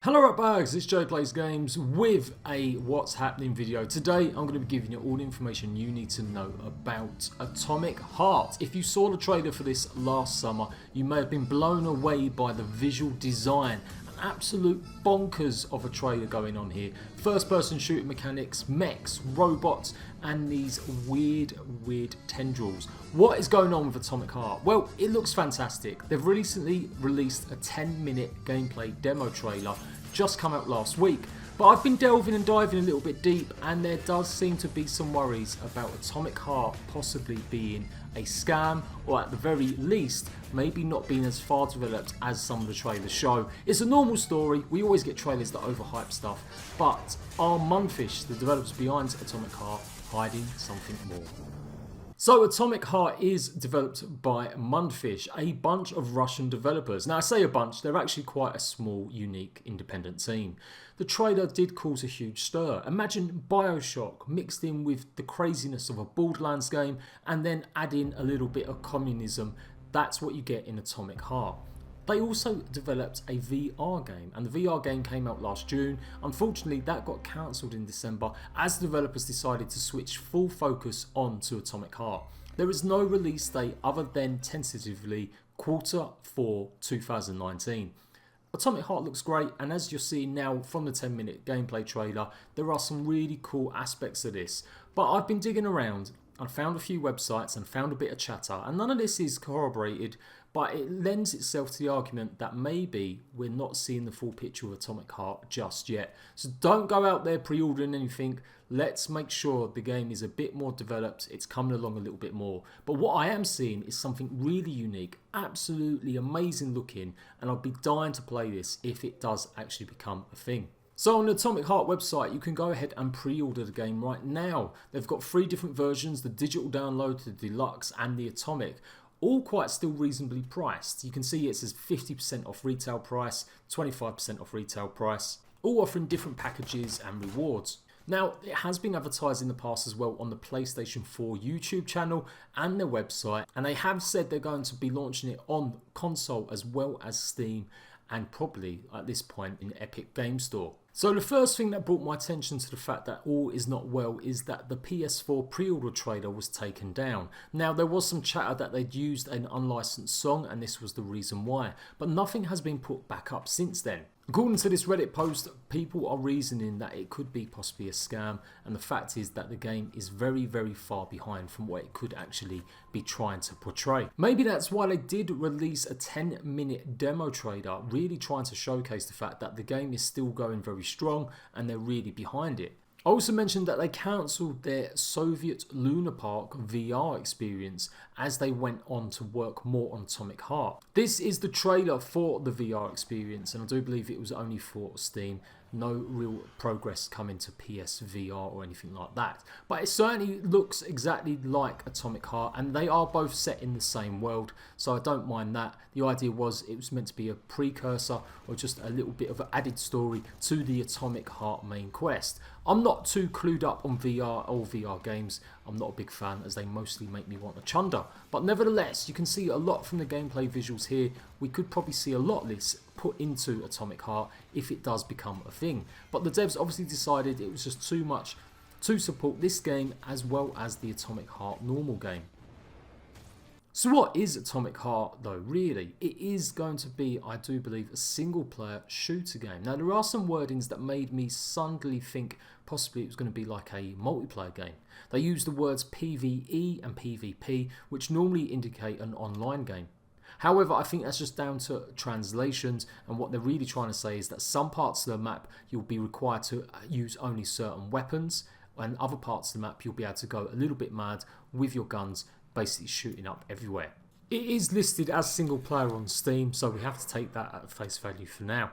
Hello Ratbags, it's Jade Plays Games with a What's Happening video. Today I'm going to be giving you all the information you need to know about Atomic Heart. If you saw the trailer for this last summer, you may have been blown away by the visual design. An absolute bonkers of a trailer going on here. First person shooting mechanics, mechs, robots and these weird tendrils. What is going on with Atomic Heart? Well, it looks fantastic. They've recently released a 10-minute gameplay demo trailer, just come out last week. But I've been delving and diving a little bit deep, and there does seem to be some worries about Atomic Heart possibly being a scam, or at the very least, maybe not being as far developed as some of the trailers show. It's a normal story, we always get trailers that overhype stuff, but are Mundfish, the developers behind Atomic Heart, hiding something more? So Atomic Heart is developed by Mundfish, a bunch of Russian developers. Now I say a bunch, they're actually quite a small, unique, independent team. The trailer did cause a huge stir. Imagine Bioshock mixed in with the craziness of a Borderlands game and then add in a little bit of communism. That's what you get in Atomic Heart. They also developed a VR game, and the VR game came out last June. Unfortunately, that got cancelled in December as developers decided to switch full focus on to Atomic Heart. There is no release date other than tentatively Q4 2019. Atomic Heart looks great, and as you're seeing now from the 10-minute gameplay trailer, there are some really cool aspects of this. But I've been digging around and found a few websites and found a bit of chatter, and none of this is corroborated, but it lends itself to the argument that maybe we're not seeing the full picture of Atomic Heart just yet. So don't go out there pre-ordering anything. Let's make sure the game is a bit more developed, it's coming along a little bit more. But what I am seeing is something really unique, absolutely amazing looking, and I'll be dying to play this if it does actually become a thing. So on the Atomic Heart website, you can go ahead and pre-order the game right now. They've got 3 different versions, the digital download, the deluxe and the atomic. All quite still reasonably priced. You can see it says 50% off retail price, 25% off retail price, all offering different packages and rewards. Now, it has been advertised in the past as well on the PlayStation 4 YouTube channel and their website, and they have said they're going to be launching it on console as well as Steam, and probably at this point in Epic Game Store. So the first thing that brought my attention to the fact that all is not well is that the PS4 pre-order trailer was taken down. Now there was some chatter that they'd used an unlicensed song and this was the reason why, but nothing has been put back up since then. According to this Reddit post, people are reasoning that it could be possibly a scam, and the fact is that the game is very far behind from what it could actually be trying to portray. Maybe that's why they did release a 10-minute demo trailer, really trying to showcase the fact that the game is still going very strong and they're really behind it. I also mentioned that they cancelled their Soviet Luna Park VR experience as they went on to work more on Atomic Heart. This is the trailer for the VR experience, and I do believe it was only for Steam. No real progress coming to PSVR or anything like that. But it certainly looks exactly like Atomic Heart, and they are both set in the same world, so I don't mind that. The idea was it was meant to be a precursor or just a little bit of an added story to the Atomic Heart main quest. I'm not too clued up on VR or VR games. I'm not a big fan as they mostly make me want a chunder. But nevertheless, you can see a lot from the gameplay visuals here. We could probably see a lot of this put into Atomic Heart if it does become a thing. But the devs obviously decided it was just too much to support this game as well as the Atomic Heart normal game. So what is Atomic Heart though, really? It is going to be, I do believe, a single player shooter game. Now there are some wordings that made me suddenly think possibly it was going to be like a multiplayer game. They use the words PvE and PvP, which normally indicate an online game. However, I think that's just down to translations, and what they're really trying to say is that some parts of the map you'll be required to use only certain weapons, and other parts of the map you'll be able to go a little bit mad with your guns, basically shooting up everywhere. It is listed as single player on Steam, so we have to take that at face value for now.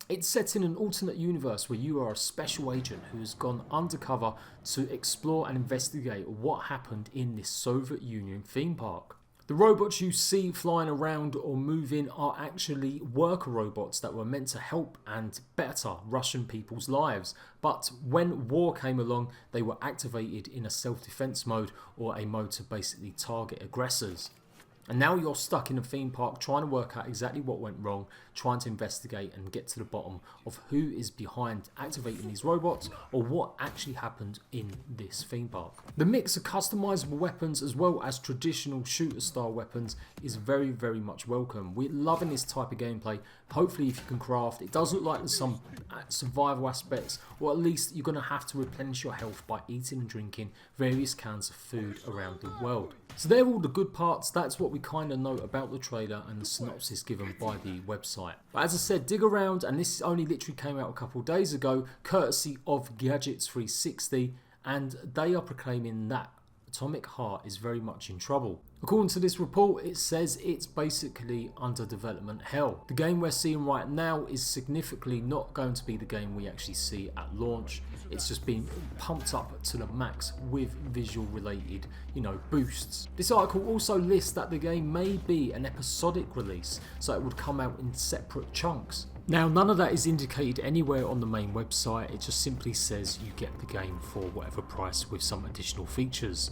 It's set in an alternate universe where you are a special agent who has gone undercover to explore and investigate what happened in this Soviet Union theme park. The robots you see flying around or moving are actually worker robots that were meant to help and better Russian people's lives. But when war came along, they were activated in a self-defense mode, or a mode to basically target aggressors. And now you're stuck in a theme park trying to work out exactly what went wrong, trying to investigate and get to the bottom of who is behind activating these robots or what actually happened in this theme park. The mix of customizable weapons as well as traditional shooter style weapons is very much welcome. We're loving this type of gameplay. Hopefully if you can craft, it does look like there's some survival aspects, or at least you're going to have to replenish your health by eating and drinking various cans of food around the world. So they're all the good parts. That's what we kind of know about the trailer and the synopsis given by the website. But as I said, dig around, and this only literally came out a couple of days ago, courtesy of Gadgets 360, and they are proclaiming that Atomic Heart is very much in trouble. According to this report, it says it's basically under development hell. The game we're seeing right now is significantly not going to be the game we actually see at launch. It's just been pumped up to the max with visual related, boosts. This article also lists that the game may be an episodic release, so it would come out in separate chunks. Now, none of that is indicated anywhere on the main website. It just simply says you get the game for whatever price with some additional features.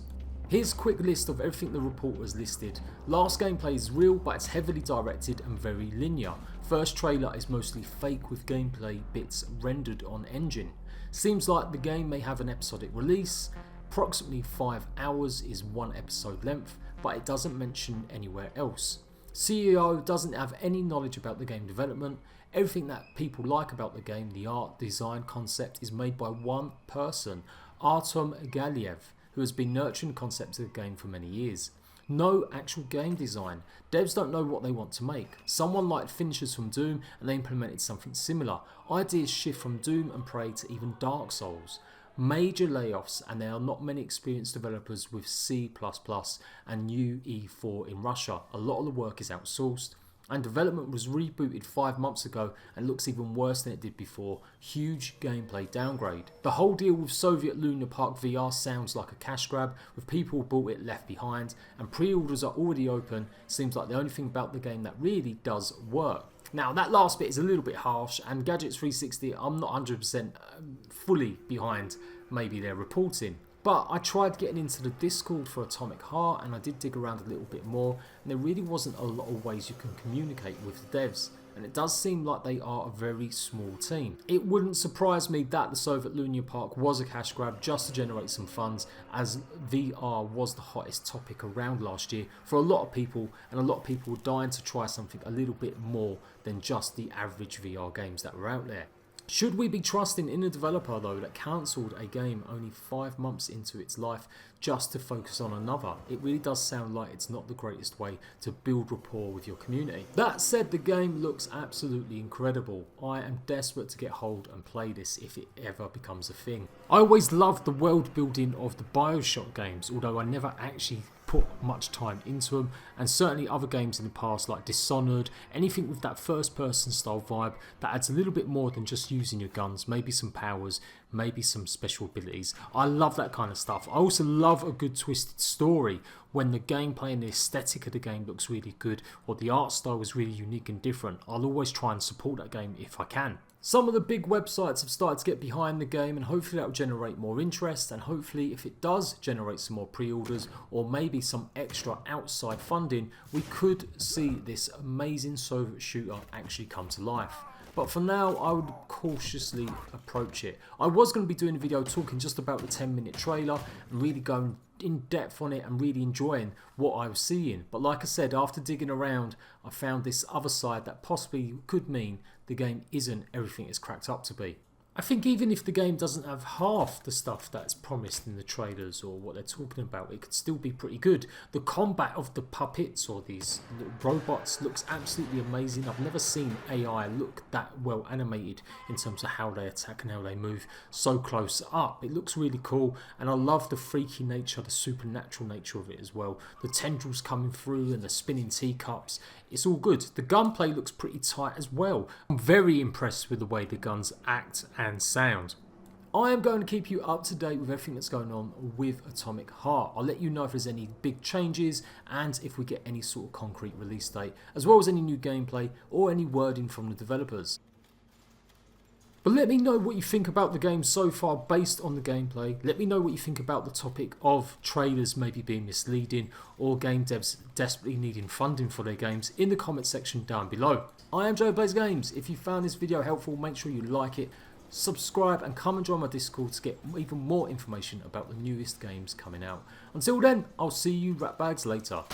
Here's a quick list of everything the report has listed. Last gameplay is real, but it's heavily directed and very linear. First trailer is mostly fake with gameplay bits rendered on engine. Seems like the game may have an episodic release. Approximately 5 hours is one episode length, but it doesn't mention anywhere else. CEO doesn't have any knowledge about the game development. Everything that people like about the game, the art, design, concept, is made by one person, Artem Galiev, who has been nurturing the concept of the game for many years. No actual game design. Devs don't know what they want to make. Someone liked finishers from Doom and they implemented something similar. Ideas shift from Doom and Prey to even Dark Souls. Major layoffs, and there are not many experienced developers with C++ and UE4 in Russia. A lot of the work is outsourced. And development was rebooted 5 months ago and looks even worse than it did before. Huge gameplay downgrade. The whole deal with Soviet Lunar Park VR sounds like a cash grab, with people who bought it left behind, and pre-orders are already open. Seems like the only thing about the game that really does work. Now, that last bit is a little bit harsh, and Gadgets 360, I'm not 100% fully behind maybe their reporting. But I tried getting into the Discord for Atomic Heart, and I did dig around a little bit more, and there really wasn't a lot of ways you can communicate with the devs, and it does seem like they are a very small team. It wouldn't surprise me that the Soviet Lunar Park was a cash grab just to generate some funds, as VR was the hottest topic around last year for a lot of people, and a lot of people were dying to try something a little bit more than just the average VR games that were out there. Should we be trusting in a developer though that cancelled a game only 5 months into its life just to focus on another? It really does sound like it's not the greatest way to build rapport with your community. That said, the game looks absolutely incredible. I am desperate to get hold and play this if it ever becomes a thing. I always loved the world building of the BioShock games, although I never actually put much time into them, and certainly other games in the past like Dishonored, anything with that first person style vibe that adds a little bit more than just using your guns, maybe some powers, maybe some special abilities. I love that kind of stuff. I also love a good twisted story when the gameplay and the aesthetic of the game looks really good, or the art style is really unique and different. I'll always try and support that game if I can. Some of the big websites have started to get behind the game, and hopefully that will generate more interest, and hopefully if it does generate some more pre-orders or maybe some extra outside funding, we could see this amazing Soviet shooter actually come to life. But for now, I would cautiously approach it. I was going to be doing a video talking just about the 10-minute trailer and really going in depth on it and really enjoying what I was seeing. But like I said, after digging around, I found this other side that possibly could mean the game isn't everything it's cracked up to be. I think even if the game doesn't have half the stuff that's promised in the trailers or what they're talking about, it could still be pretty good. The combat of the puppets or these robots looks absolutely amazing. I've never seen AI look that well animated in terms of how they attack and how they move so close up. It looks really cool, and I love the freaky nature, the supernatural nature of it as well. The tendrils coming through and the spinning teacups. It's all good. The gunplay looks pretty tight as well. I'm very impressed with the way the guns act and sound. I am going to keep you up to date with everything that's going on with Atomic Heart. I'll let you know if there's any big changes and if we get any sort of concrete release date, as well as any new gameplay or any wording from the developers. But let me know what you think about the game so far based on the gameplay. Let me know what you think about the topic of trailers maybe being misleading or game devs desperately needing funding for their games in the comment section down below. I am Jade Plays Games. If you found this video helpful, make sure you like it, subscribe and come and join my Discord to get even more information about the newest games coming out. Until then, I'll see you ratbags later.